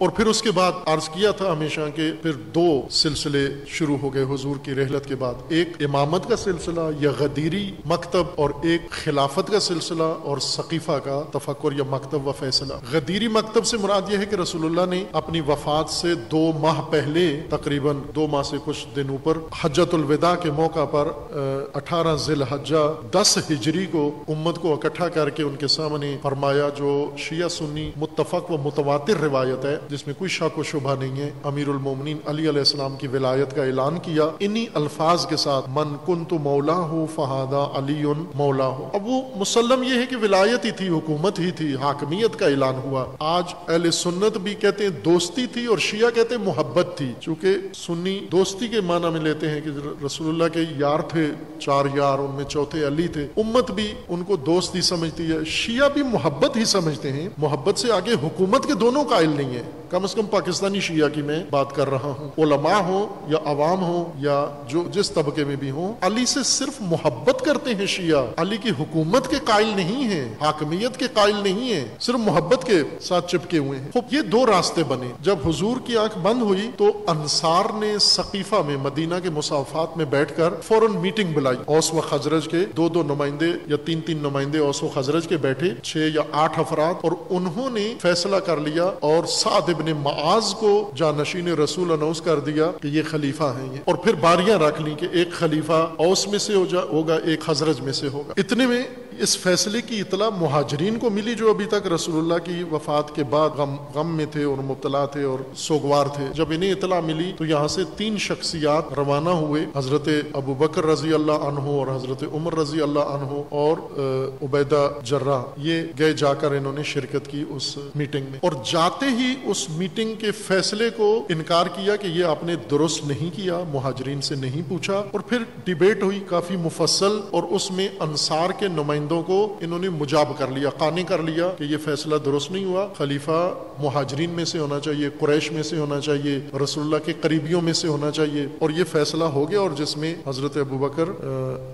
اور پھر اس کے بعد عرض کیا تھا ہمیشہ کہ پھر دو سلسلے شروع ہو گئے حضور کی رحلت کے بعد، ایک امامت کا سلسلہ یا غدیری مکتب، اور ایک خلافت کا سلسلہ اور سقیفہ کا تفکر یا مکتب و فیصلہ۔ غدیری مکتب سے مراد یہ ہے کہ رسول اللہ نے اپنی وفات سے 2 ماہ پہلے، تقریباً 2 ماہ سے کچھ دن اوپر، حجۃ الوداع کے موقع پر 18 ذی الحجہ 10 ہجری کو امت کو اکٹھا کر کے ان کے سامنے فرمایا، جو شیعہ سنی متفق و متواتر روایت ہے جس میں کوئی شک و شبہ نہیں ہے، امیر المومنین علی علیہ السلام کی ولایت کا اعلان کیا انہی الفاظ کے ساتھ، من کنت مولاہ فہذا علی مولاہ۔ اب وہ مسلم یہ ہے کہ ولایت ہی تھی، حکومت ہی تھی، حاکمیت کا اعلان ہوا۔ آج اہل سنت بھی کہتے ہیں دوستی تھی اور شیعہ کہتے ہیں محبت تھی، چونکہ سنی دوستی کے معنی میں لیتے ہیں کہ رسول اللہ کے یار تھے، 4 یار، ان میں چوتھے علی تھے، امت بھی ان کو دوست ہی سمجھتی ہے، شیعہ بھی محبت ہی سمجھتے ہیں، محبت سے آگے حکومت کے دونوں قائل نہیں ہے۔ کم از کم پاکستانی شیعہ کی میں بات کر رہا ہوں، علماء ہوں یا عوام ہوں یا جو جس طبقے میں بھی ہوں، علی سے صرف محبت کرتے ہیں شیعہ، علی کی حکومت کے قائل نہیں ہیں، حاکمیت کے قائل نہیں ہیں، صرف محبت کے ساتھ چپکے ہوئے ہیں۔ خوب یہ 2 راستے بنے۔ جب حضور کی آنکھ بند ہوئی تو انصار نے سقیفہ میں، مدینہ کے مصافات میں بیٹھ کر فوراً میٹنگ بلائی، اوس و خزرج کے 2 نمائندے یا 3 نمائندے اوس و خزرج کے بیٹھے، 6 یا 8 افراد، اور انہوں نے فیصلہ کر لیا اور سعد ابن معاذ کو جانشین رسول اناؤنس کر دیا کہ یہ خلیفہ ہیں یہ، اور پھر باریاں رکھ لی کہ ایک خلیفہ اوس میں سے ہوگا، ایک خزرج میں سے ہوگا۔ اتنے میں اس فیصلے کی اطلاع مہاجرین کو ملی جو ابھی تک رسول اللہ کی وفات کے بعد غم میں تھے اور مبتلا تھے اور سوگوار تھے۔ جب انہیں اطلاع ملی تو یہاں سے 3 شخصیات روانہ ہوئے، حضرت ابو بکر رضی اللہ عنہ اور حضرت عمر رضی اللہ عنہ اور عبیدہ جراح، یہ گئے، جا کر انہوں نے شرکت کی اس میٹنگ میں، اور جاتے ہی اس میٹنگ کے فیصلے کو انکار کیا کہ یہ آپ نے درست نہیں کیا، مہاجرین سے نہیں پوچھا، اور پھر ڈیبیٹ ہوئی کافی مفصل، اور اس میں انصار کے نمائندوں کو انہوں نے مجاب کر لیا، قانع کر لیا کہ یہ فیصلہ درست نہیں ہوا، خلیفہ مہاجرین میں سے ہونا چاہیے، قریش میں سے ہونا چاہیے، رسول اللہ کے قریبیوں میں سے ہونا چاہیے، اور یہ فیصلہ ہو گیا، اور جس میں حضرت ابو بکر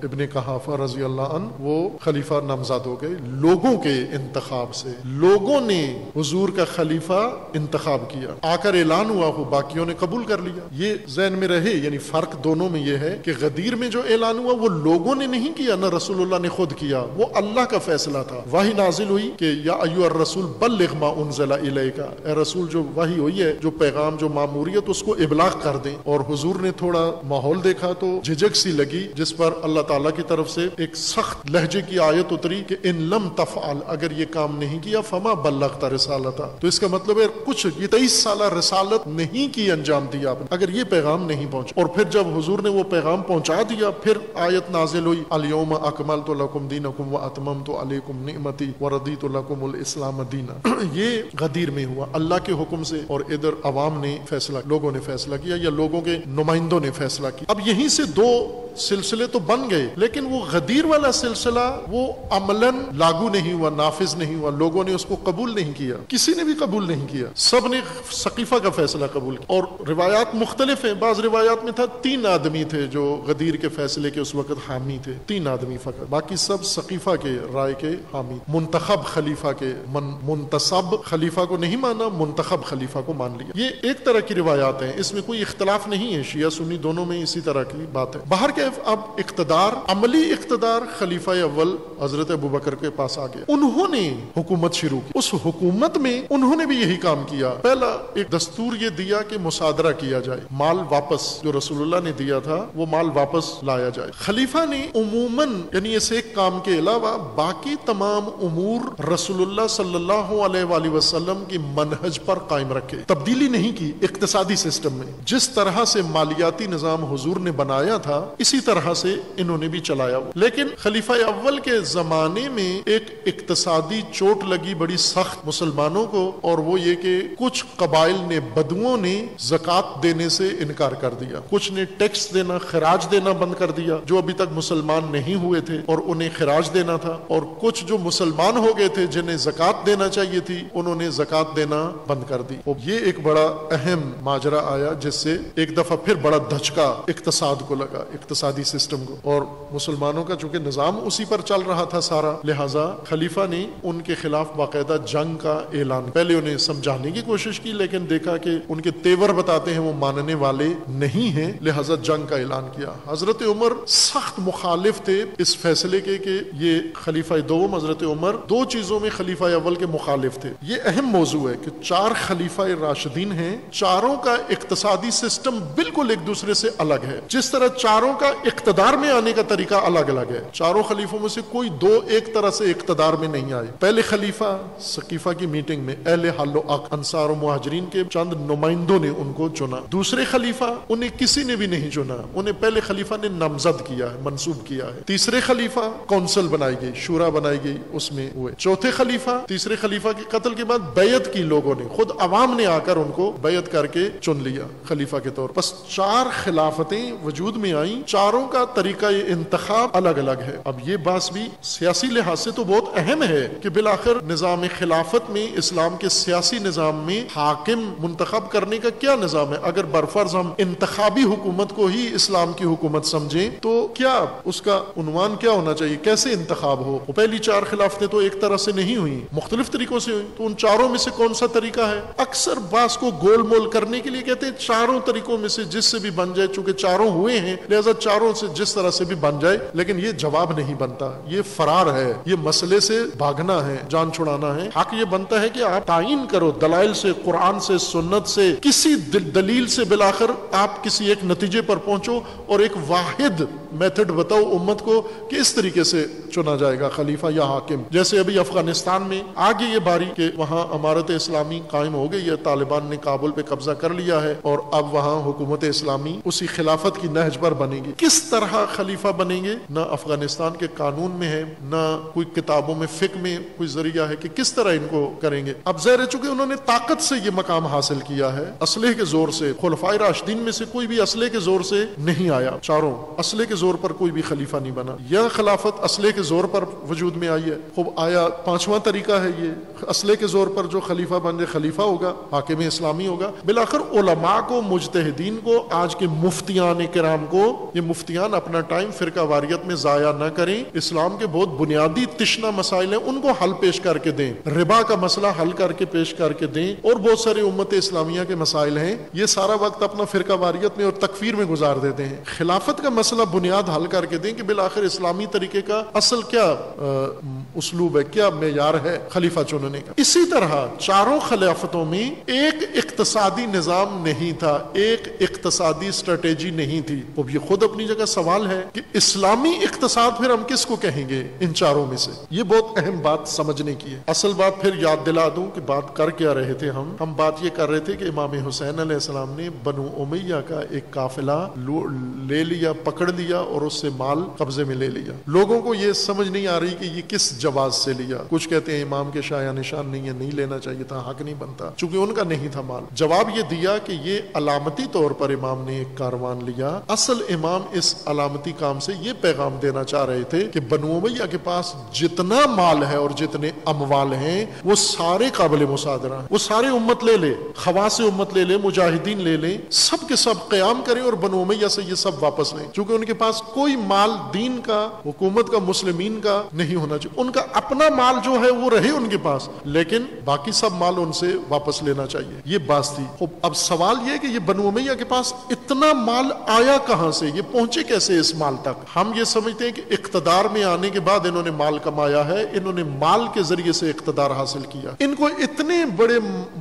ابن قحافہ رضی اللہ عنہ وہ خلیفہ نامزد ہو گئے لوگوں کے انتخاب سے۔ لوگوں نے حضور کا خلیفہ انتخاب کیا، آ کر اعلان ہوا ہو، باقیوں نے قبول کر لیا۔ یہ ذہن میں رہے، یعنی فرق دونوں میں یہ ہے کہ غدیر میں جو اعلان ہوا وہ لوگوں نے نہیں کیا، نہ رسول اللہ نے خود کیا، وہ اللہ کا فیصلہ تھا۔ وحی نازل ہوئی کہ یا ایھا الرسول بلغ ما انزل الیک، اے رسول جو وحی ہوئی ہے، جو پیغام، جو ماموریت، اس کو ابلاغ کر دیں۔ اور حضور نے تھوڑا ماحول دیکھا تو جھجک سی لگی، جس پر اللہ تعالیٰ کی طرف سے ایک سخت لہجے کی آیت اتری کہ ان لم تفعل، اگر یہ کام نہیں کیا، فما بلغت رسالتہ، تو اس کا مطلب ہے کچھ یہ 23 سالہ رسالت نہیں کی، انجام دیا آپ نے، اگر یہ پیغام نہیں پہنچا۔ اور پھر جب حضور نے وہ پیغام پہنچا دیا، پھر آیت نازل ہوئی، الیوم اکملت لکم دینکم واتممت علیکم نعمتی ورضیت لکم الاسلام دینا۔ یہ غدیر میں ہوا اللہ کے حکم سے، اور ادھر عوام نے فیصلہ، لوگوں نے فیصلہ کیا یا لوگوں کے نمائندوں نے فیصلہ کیا۔ اب یہیں سے 2 سلسلے تو بن گئے، لیکن وہ غدیر والا سلسلہ وہ عملاً لاگو نہیں ہوا، نافذ نہیں ہوا، لوگوں نے اس کو قبول نہیں کیا، کسی نے بھی قبول نہیں کیا، سب نے سقیفہ کا فیصلہ قبول کیا۔ اور روایات مختلف ہیں، بعض روایات میں تھا 3 آدمی تھے جو غدیر کے فیصلے کے اس وقت حامی تھے، 3 آدمی فقط، باقی سب سقیفہ کے رائے کے حامی، منتخب خلیفہ کے، منتصب خلیفہ کو نہیں مانا، منتخب خلیفہ کو مان لیا۔ یہ ایک طرح کی روایات ہیں، اس میں کوئی اختلاف نہیں ہے، شیعہ سنی دونوں میں اسی طرح کی بات ہے۔ باہر کے اب اقتدار، عملی اقتدار خلیفہ اول حضرت ابو بکر کے پاس آ گیا، انہوں نے حکومت شروع کی۔ اس حکومت میں انہوں نے بھی یہی کام کیا۔ پہلا ایک دستور یہ دیا کہ مصادرہ کیا جائے، مال واپس، جو رسول اللہ نے دیا تھا وہ مال واپس لایا جائے۔ خلیفہ نے عموماً، یعنی اس ایک کام کے علاوہ باقی تمام امور رسول اللہ صلی اللہ علیہ وآلہ وسلم کی منہج پر قائم رکھے، تبدیلی نہیں کی۔ اقتصادی سسٹم میں جس طرح سے مالیاتی نظام حضور نے بنایا تھا، اسی طرح سے انہوں نے بھی چلایا۔ لیکن خلیفہ اول کے زمانے میں ایک اقتصادی چوٹ لگی بڑی سخت مسلمانوں کو، اور وہ یہ کہ کچھ قبائل نے، بدوؤں نے زکوٰۃ دینے سے انکار کر دیا، کچھ نے ٹیکس دینا، خراج دینا بند کر دیا، جو ابھی تک مسلمان نہیں ہوئے تھے اور انہیں خراج دینا تھا، اور کچھ جو مسلمان ہو گئے تھے جنہیں زکوٰۃ دینا چاہیے تھی، انہوں نے زکوٰۃ دینا بند کر دی۔ اور یہ ایک بڑا اہم ماجرا آیا، جس سے ایک دفعہ پھر بڑا دھچکا اقتصاد کو لگا۔ اقتصادی سسٹم کو، اور مسلمانوں کا چونکہ نظام اسی پر چل رہا تھا سارا، لہٰذا خلیفہ نے ان کے خلاف باقاعدہ جنگ کا اعلان، پہلے انہیں سمجھانے کی کوشش کی لیکن دیکھا کہ ان کے تیور بتاتے ہیں وہ ماننے والے نہیں ہیں، لہٰذا جنگ کا اعلان کیا۔ حضرت عمر سخت مخالف تھے اس فیصلے کے کہ یہ خلیفہ دوم حضرت عمر دو چیزوں میں خلیفہ اول کے مخالف تھے۔ یہ اہم موضوع ہے کہ 4 خلیفہ راشدین ہیں، چاروں کا اقتصادی سسٹم بالکل ایک دوسرے سے الگ ہے، جس طرح چاروں کا اقتدار میں آنے کا طریقہ الگ الگ ہے۔ چاروں خلیفوں میں سے کوئی دو ایک طرح سے اقتدار میں نہیں آئے۔ پہلے خلیفہ سقیفہ کی میٹنگ میں اہل حل و عقد انصار و مہاجرین کے چند نمائندوں نے ان کو چنا۔ دوسرے خلیفہ انہیں کسی نے بھی نہیں چنا، انہیں پہلے خلیفہ نے نامزد کیا ہے، منصوب کیا ہے۔ تیسرے خلیفہ کونسل بنائی گئی، شورا بنائی گئی، اس میں ہوئے۔ چوتھے خلیفہ، تیسرے خلیفہ کے قتل کے بعد بیعت کی لوگوں نے، خود عوام نے آ کر ان کو بیعت کر کے چن لیا خلیفہ کے طور پر۔ بس 4 خلافتیں وجود میں آئیں، چاروں کا طریقہ انتخاب الگ الگ ہے۔ اب یہ بات بھی سیاسی لحاظ سے تو بہت اہم ہے کہ بالآخر نظام خلافت میں، اسلام کے سیاسی نظام میں حاکم منتخب کرنے کا کیا نظام ہے؟ اگر برفرض ہم انتخابی حکومت کو ہی اسلام کی حکومت سمجھیں تو کیا اس کا عنوان کیا ہونا چاہیے؟ کیسے انتخاب ہو؟ وہ پہلی 4 خلافتیں تو ایک طرح سے نہیں ہوئی، مختلف طریقوں سے ہوئی، تو ان چاروں میں سے کون سا طریقہ ہے؟ اکثر باس کو گول مول کرنے کے لیے کہتے ہیں چاروں طریقوں میں سے جس سے بھی بن جائے، چونکہ چاروں ہوئے ہیں لہذا چاروں سے جس طرح سے بھی بن جائے، لیکن یہ جواب نہیں بنتا، یہ فرار ہے، یہ مسئلے سے بھاگنا ہے، جان چھڑانا ہے۔ حق یہ بنتا ہے کہ آپ تعین کرو دلائل سے، قرآن سے، سنت سے، کسی دلیل سے بالآخر آپ کسی ایک نتیجے پر پہنچو اور ایک واحد میتھڈ بتاؤ امت کو کہ اس طریقے سے چنا جائے گا خلیفہ یا حاکم۔ جیسے ابھی افغانستان میں آگے یہ باری کہ وہاں امارت اسلامی قائم ہو گئی ہے، طالبان نے کابل پہ قبضہ کر لیا ہے اور اب وہاں حکومت اسلامی اسی خلافت کی نہج پر بنے گی۔ کس طرح خلیفہ بنیں گے نہ افغانستان کے قانون میں ہے، نہ کوئی کتابوں میں فقہ میں کوئی ذریعہ ہے کہ کس طرح ان کو کریں گے۔ اب ظاہر ہے چونکہ انہوں نے طاقت سے یہ مقام حاصل کیا ہے، اسلحے کے زور سے، خلفائے راشدین میں سے کوئی بھی اسلحے کے زور سے نہیں آیا، چاروں اسلحے کے زور پر کوئی بھی خلیفہ نہیں بنا، یا خلافت اسلحے کے زور پر وجود میں آئی ہے۔ خوب آیا 5واں طریقہ ہے یہ اسلحے کے زور پر جو خلیفہ بن جائے خلیفہ ہوگا، حاکم اسلامی ہوگا۔ بالآخر علماء کو، مجتہدین کو، آج کے مفتیان کرام کو، یہ مفتیان اپنا ٹائم فرقہ واریت میں ضائع نہ کریں، اسلام کے بہت بنیادی تشنہ مسائل ہیں ان کو حل پیش کر کے دیں، ربا کا مسئلہ حل کر کے پیش کر کے دیں، اور بہت سارے امت اسلامیہ کے مسائل ہیں، یہ سارا وقت اپنا فرقہ واریت میں اور تکفیر میں گزار دیتے ہیں۔ خلافت کا مسئلہ بنیاد حل کر کے دیں کہ بالآخر اسلامی طریقے کا اصل کیا اسلوب ہے، کیا معیار ہے خلیفہ چننے کا۔ اسی طرح چاروں خلافتوں میں ایک اقتصادی نظام نہیں تھا، ایک اقتصادی اسٹریٹجی نہیں تھی۔ اب یہ خود اپنی جگہ سوال ہے کہ اسلامی اقتصاد پھر ہم کس کو کہیں گے ان چاروں میں سے؟ یہ بہت اہم بات سمجھنے کی ہے۔ اصل بات پھر یاد دلا دوں کہ بات کر کیا رہے تھے ہم بات یہ کر رہے تھے کہ امام حسین علیہ السلام نے بنو امیہ کا ایک قافلہ لے لیا، پکڑ لیا اور اس سے مال قبضے میں لے لیا۔ لوگوں کو یہ سمجھ نہیں آ رہی کہ یہ کس جواز سے لیا۔ کچھ کہتے ہیں امام کے شایع نشان نہیں ہے، نہیں لینا چاہیے تھا، حق نہیں بنتا، چونکہ ان کا نہیں تھا مال۔ جواب یہ دیا کہ یہ علامتی طور پر امام نے ایک کاروان لیا۔ اصل امام اس علامتی کام سے یہ پیغام دینا چاہ رہے تھے کہ بنو امیہ کے پاس جتنا مال ہے اور جتنے اموال ہیں وہ سارے قابل مصادرہ ہیں، وہ سارے امت لے لے، خواص امت لے لے، مجاہدین لے لیں، سب کے سب قیام کریں اور بنو امیہ سے یہ سب واپس لیں، چونکہ ان کے پاس کوئی مال دین کا، حکومت کا، مسلمین کا نہیں ہونا چاہیے۔ ان کا اپنا مال جو ہے وہ رہے ان کے پاس، لیکن باقی سب مال ان سے واپس لینا چاہیے، یہ بات تھی۔ اب سوال یہ کہ یہ بنو امیہ کے پاس اتنا مال آیا کہاں سے، یہ پہنچے کیسے اس مال تک؟ ہم یہ سمجھتے ہیں کہ اقتدار میں آنے کے بعد انہوں نے مال کمایا ہے، انہوں نے مال کے ذریعے سے اقتدار حاصل کیا۔ ان کو اتنے بڑے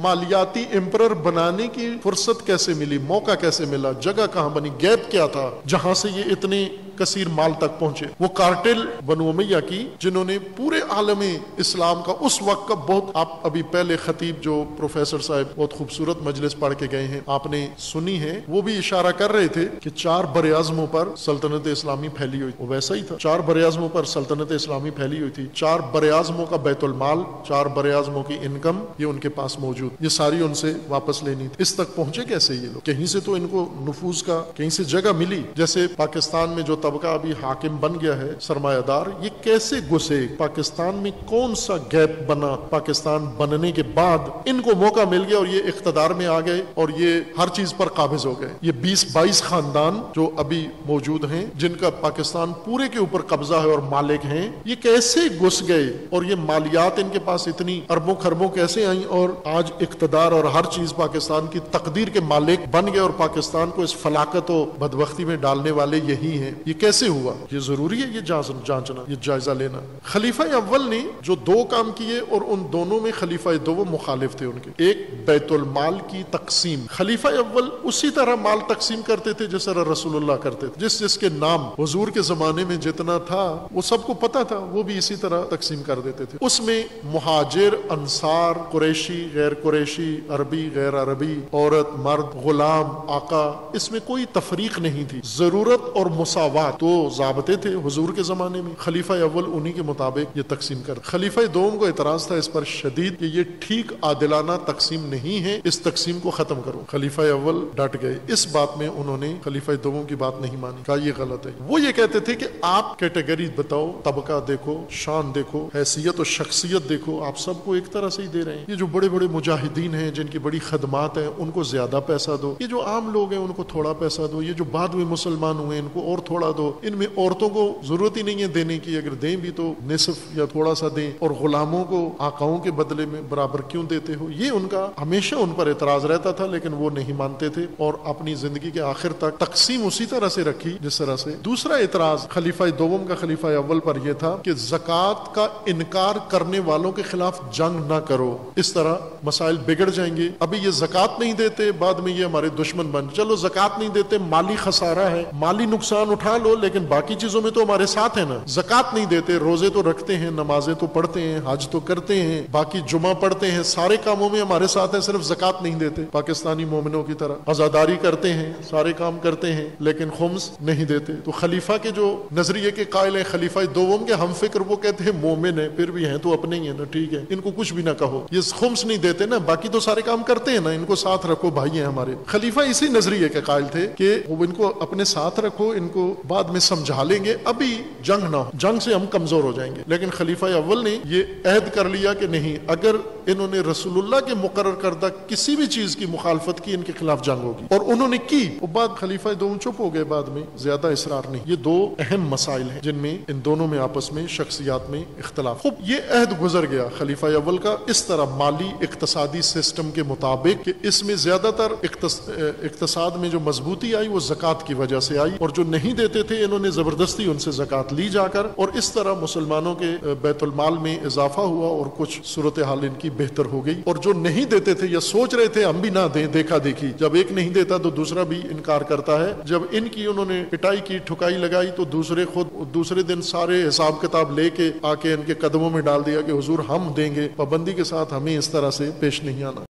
مالیاتی امپرر بنانے کی فرصت کیسے ملی، موقع کیسے ملا، جگہ کہاں بنی، گیپ کیا تھا جہاں سے یہ اتنے کثیر مال تک پہنچے؟ وہ کارٹل بنو امیہ کی جنہوں نے پورے عالم اسلام کا اس وقت کا بہت، آپ ابھی پہلے خطیب جو پروفیسر صاحب بہت خوبصورت مجلس پڑھ کے گئے ہیں، آپ نے سنی ہے، وہ بھی اشارہ کر رہے تھے کہ 4 براعظموں پر سلطنت اسلامی پھیلی ہوئی، وہ ویسا ہی تھا، 4 براعظموں پر سلطنت اسلامی پھیلی ہوئی تھی، 4 براعظموں کا بیت المال، 4 براعظموں کی انکم یہ ان کے پاس موجود، یہ ساری ان سے واپس لینی تھی۔ اس تک پہنچے کیسے یہ لوگ؟ کہیں سے تو ان کو نفوذ کا، کہیں سے جگہ ملی، جیسے پاکستان میں جو طبقہ ابھی حاکم بن گیا ہے سرمایہ دار، یہ کیسے گھسے پاکستان میں؟ کون سا گیپ بنا پاکستان بننے کے بعد؟ ان کو موقع مل گیا اور یہ اقتدار میں آ گئے اور یہ ہر چیز پر قابض ہو گئے۔ یہ 20-22 خاندان جو ابھی موجود ہیں جن کا پاکستان پورے کے اوپر قبضہ ہے اور مالک ہیں، یہ کیسے گھس گئے؟ اور یہ مالیات ان کے پاس اتنی اربوں خربوں کیسے آئیں اور آج اقتدار اور ہر چیز پاکستان کی تقدیر کے مالک بن گئے اور پاکستان کو اس فلاکت و بدبختی میں ڈالنے والے یہی ہیں؟ یہ کیسے ہوا؟ یہ ضروری ہے یہ جانچنا، یہ جائزہ لینا۔ خلیفہ اول نے جو دو کام کیے اور ان دونوں میں خلیفہ دوم مخالف تھے ان کے، ایک بیت المال کی تقسیم۔ خلیفہ اول اسی طرح مال تقسیم کرتے تھے جس طرح رسول اللہ کرتے تھے، جس کے نام حضور کے زمانے میں جتنا تھا وہ سب کو پتا تھا، وہ بھی اسی طرح تقسیم کر دیتے تھے۔ اس میں مہاجر، انصار، قریشی، غیر قریشی، عربی، غیر عربی، عورت، مرد، غلام، آقا، اس میں کوئی تفریق نہیں تھی۔ ضرورت اور مساوات تو ضابطے تھے حضور کے زمانے میں، خلیفہ اول انہی کے مطابق یہ تقسیم کرتے۔ خلیفہ دوم کو اعتراض تھا اس پر شدید کہ یہ ٹھیک عادلانہ تقسیم نہیں ہے، اس تقسیم کو ختم کرو۔ خلیفہ اول ڈٹ گئے، اس بات میں انہوں نے خلیفہ دوم کی بات نہیں مانی، کہا یہ غلط ہے۔ وہ یہ کہتے تھے کہ آپ کیٹیگری بتاؤ، طبقہ دیکھو، شان دیکھو، حیثیت و شخصیت دیکھو، آپ سب کو ایک طرح سے ہی دے رہے ہیں۔ یہ جو بڑے بڑے مجاہدین ہیں جن کی بڑی خدمات ہیں ان کو زیادہ پیسہ دو، یہ جو عام لوگ ہیں ان کو تھوڑا پیسہ دو، یہ جو بعد میں مسلمان ہوئے ان کو اور تھوڑا دو۔ ان میں عورتوں کو ضرورت ہی نہیں ہے دینے کی، اگر دیں بھی تو نصف یا تھوڑا سا دیں، اور غلاموں کو آقاؤں کے بدلے میں برابر کیوں دیتے ہو؟ یہ ان کا ہمیشہ ان پر اعتراض رہتا تھا، لیکن وہ نہیں مانتے تھے اور اپنی زندگی کے آخر تک تقسیم اسی طرح سے رکھی جس طرح سے۔ دوسرا اعتراض خلیفہ دوم کا خلیفہ اول پر یہ تھا کہ زکوٰۃ کا انکار کرنے والوں کے خلاف جنگ نہ کرو، اس طرح مسائل بگڑ جائیں گے۔ ابھی یہ زکوٰۃ نہیں دیتے، بعد میں یہ ہمارے دشمن بن، چلو زکوٰۃ نہیں دیتے، مالی خسارہ ہے، مالی نقصان اٹھا لو، لیکن باقی چیزوں میں تو ہمارے ساتھ ہے نا۔ زکوٰۃ نہیں دیتے، روزے تو رکھتے ہیں، نمازیں تو پڑھتے ہیں، حج تو کرتے ہیں، باقی جمعہ پڑھتے ہیں، سارے کاموں میں ہمارے ساتھ ہیں، صرف زکوٰۃ نہیں دیتے پاکستانی مومنوں کی طرح، عزاداری کرتے ہیں، سارے کام کرتے ہیں، لیکن خمس نہیں دیتے۔ تو خلیفہ کے جو نظریے کے قائل ہیں خلیفہ دوم کے ہم فکر، وہ کہتے ہیں مومن ہیں پھر بھی ہیں تو اپنے ہی ہیں نا، ٹھیک ہے، ان کو کچھ بھی نہ کہو، یہ خمس نہیں دیتے نا، باقی تو سارے کام کرتے ہیں نا، ان کو ساتھ رکھو، بھائی ہیں ہمارے۔ خلیفہ اسی نظریے کے قائل تھے کہ وہ ان کو اپنے ساتھ رکھو، ان کو بعد میں سمجھا لیں گے، ابھی جنگ نہ ہو، جنگ سے ہم کمزور ہو جائیں گے۔ لیکن خلیفہ اول نے یہ عہد کر لیا کہ نہیں، اگر انہوں نے رسول اللہ کے مقرر کردہ کسی بھی چیز کی مخالفت کی، ان کے خلاف جنگ ہوگی، اور انہوں نے کی۔ اور بعد خلیفہ دوم چپ ہو گئے، بعد میں زیادہ اصرار نہیں۔ یہ دو اہم مسائل ہیں جن میں ان دونوں میں آپس میں شخصیات میں اختلاف۔ خوب یہ عہد گزر گیا خلیفہ اول کا اس طرح مالی اقتصادی سسٹم کے مطابق کہ اس میں زیادہ تر اقتصاد میں جو مضبوطی آئی وہ زکوٰۃ کی وجہ سے آئی، اور جو نہیں دیتے تھے انہوں نے زبردستی ان سے زکوٰۃ لی جا کر، اور اس طرح مسلمانوں کے بیت المال میں اضافہ ہوا اور کچھ صورتحال ان کی بہتر ہو گئی۔ اور جو نہیں دیتے تھے یا سوچ رہے تھے ہم بھی نہ دیں، دیکھا دیکھی، جب ایک نہیں دیتا تو دوسرا بھی انکار کرتا ہے۔ جب ان کی انہوں نے پٹائی کی، ٹھکائی لگائی، تو دوسرے خود دوسرے دن سارے حساب کتاب لے کے آ کے ان کے قدموں میں ڈال دیا کہ حضور ہم دیں گے، پابندی کے ساتھ، ہمیں اس طرح سے پیش نہیں آنا۔